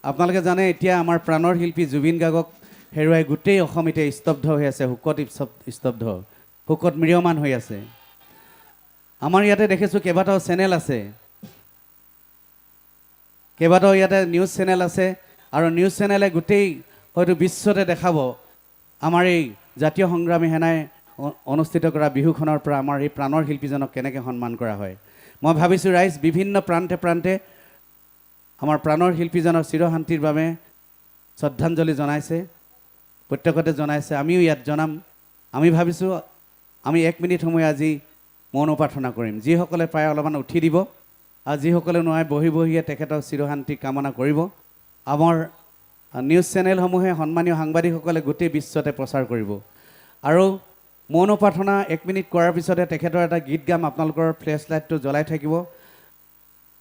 আপোনালোকে জানে এতিয়া আমাৰ প্ৰাণৰ শিল্পী জুবিন গাৰ্গক হেৰুৱাই গোটেই অসম এতিয়া স্তব্ধ হৈ আছে, শোকত স্তব্ধ, শোকত ম্ৰিয়মান হৈ আছে। আমাৰ ইয়াতে দেখিছোঁ কেইবাটাও চেনেল আছে, কেইবাটাও ইয়াতে নিউজ চেনেল আছে, আৰু নিউজ চেনেলে গোটেই হয়তো বিশ্বতে দেখাব আমাৰ এই জাতীয় সংগ্ৰামী সেনাই অনুষ্ঠিত কৰা বিহুখনৰ পৰা আমাৰ এই প্ৰাণৰ শিল্পীজনক কেনেকৈ সন্মান কৰা হয়। মই ভাবিছোঁ ৰাইজ বিভিন্ন প্ৰান্তে প্ৰান্তে আমাৰ প্ৰাণৰ শিল্পীজনৰ চিৰশান্তিৰ বাবে শ্ৰদ্ধাঞ্জলি জনাইছে, প্ৰত্যেকতে জনাইছে, আমিও ইয়াত জনাম। আমি ভাবিছোঁ আমি 1 মিনিট সময় আজি মৌন প্ৰাৰ্থনা কৰিম। যিসকলে পাৰে অলপমান উঠি দিব, আৰু যিসকলে নোৱাৰে বহি বহিয়ে তেখেতৰ চিৰশান্তি কামনা কৰিব। আমাৰ নিউজ চেনেলসমূহে সন্মানীয় সাংবাদিকসকলে গোটেই বিশ্বতে প্ৰচাৰ কৰিব। আৰু মৌন প্ৰাৰ্থনা 1 মিনিট কৰাৰ পিছতে তেখেতৰ এটা গীত গাম, আপোনালোকৰ ফ্লেছ লাইটটো জ্বলাই থাকিব,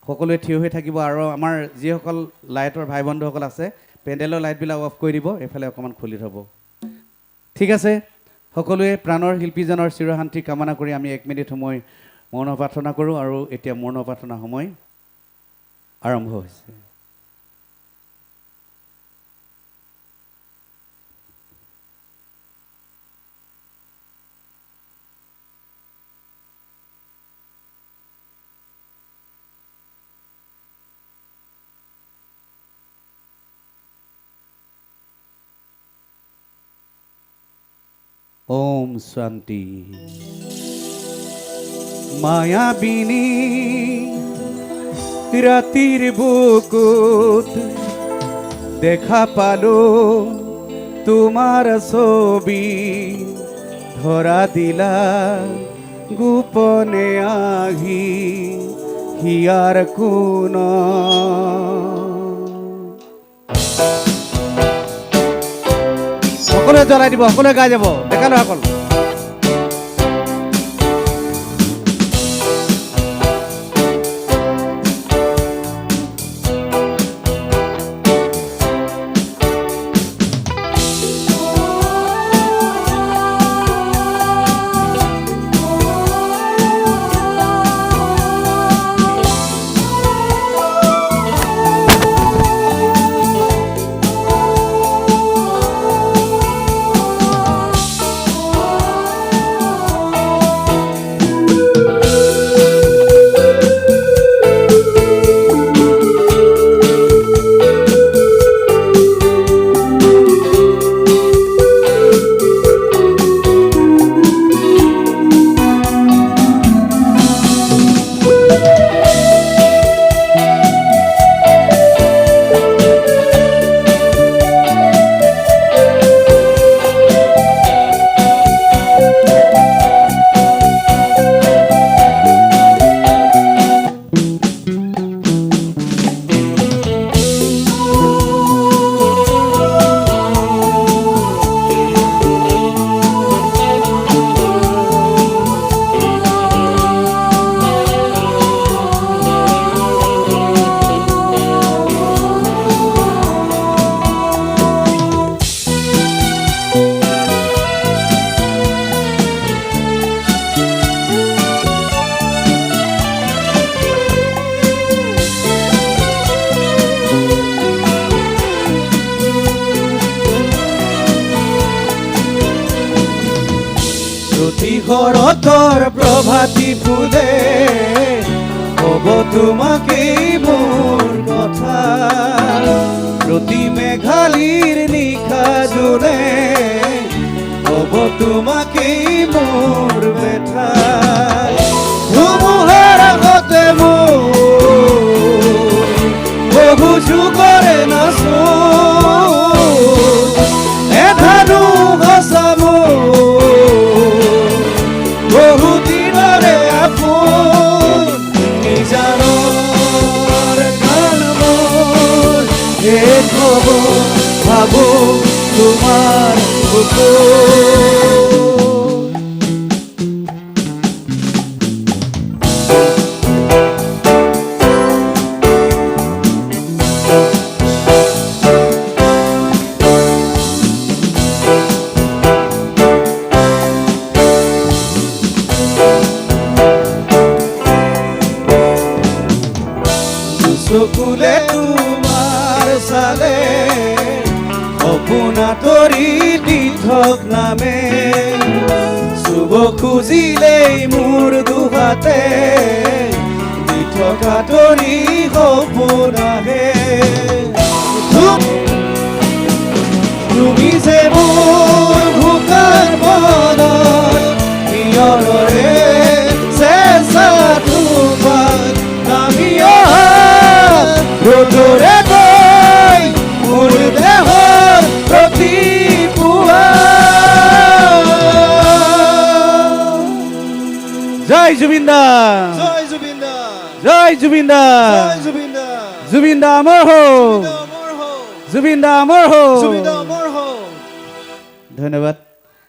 সকলোৱে থিয় হৈ থাকিব, আৰু আমাৰ যিসকল লাইটৰ ভাই বন্ধুসকল আছে পেণ্ডেলৰ লাইটবিলাক অফ কৰি দিব, এইফালে অকণমান খুলি থ'ব। ঠিক আছে, সকলোৱে প্ৰাণৰ শিল্পীজনৰ চিৰশান্তি কামনা কৰি আমি 1 মিনিট সময় মৌন প্ৰাৰ্থনা কৰোঁ। আৰু এতিয়া মৌন প্ৰাৰ্থনা সময় আৰম্ভ হৈছে। ওম শান্তি। মায়াবিনী ৰাতিৰ বুকুত দেখা পালো তোমাৰ ছবি, ধৰা দিলা গোপনে আহি হিয়াৰ কোন। সকলোৱে জ্বলাই দিব, সকলোৱে গাই যাব, ডেকা ল'ৰাসকল। ঘৰতৰ প্ৰভাতী ফুলে ক'ব তোমাকে মোৰ কথা, প্ৰতি মেঘালীৰ নিশা জোনে ক'ব তোমাকে মোৰ বেথা। ধুমুহাৰ আগতে মোৰ বহু যুগৰে নাচো, এধানো সঁচা বহু দিনৰে আপোন, নিজানৰ গান মোৰ এই খবৰ ভাবো তোমাৰ বুকুত। চকুলে তোমাৰ চালে সপোনা তৰি তীৰ্থক নামে চুব খুজিলেই মোৰ দুহাতে দি থকা তৰি সপোন আহে তুমি যে মোৰ ভোকাৰ মনত নিয়ৰৰে চেঁচা তোমাৰ নামি অহা ৰ'দৰে গৈ মোৰ দেহৰ প্ৰতি পুৱা জয় জুবিন দা জয় জুবিন দা জয় জুবিন দা জয় জুবিন দা জুবিন দা অমৰ হওক অমৰ হওক জুবিন দা অমৰ হওক জুবিন দা অমৰ হওক ধন্যবাদ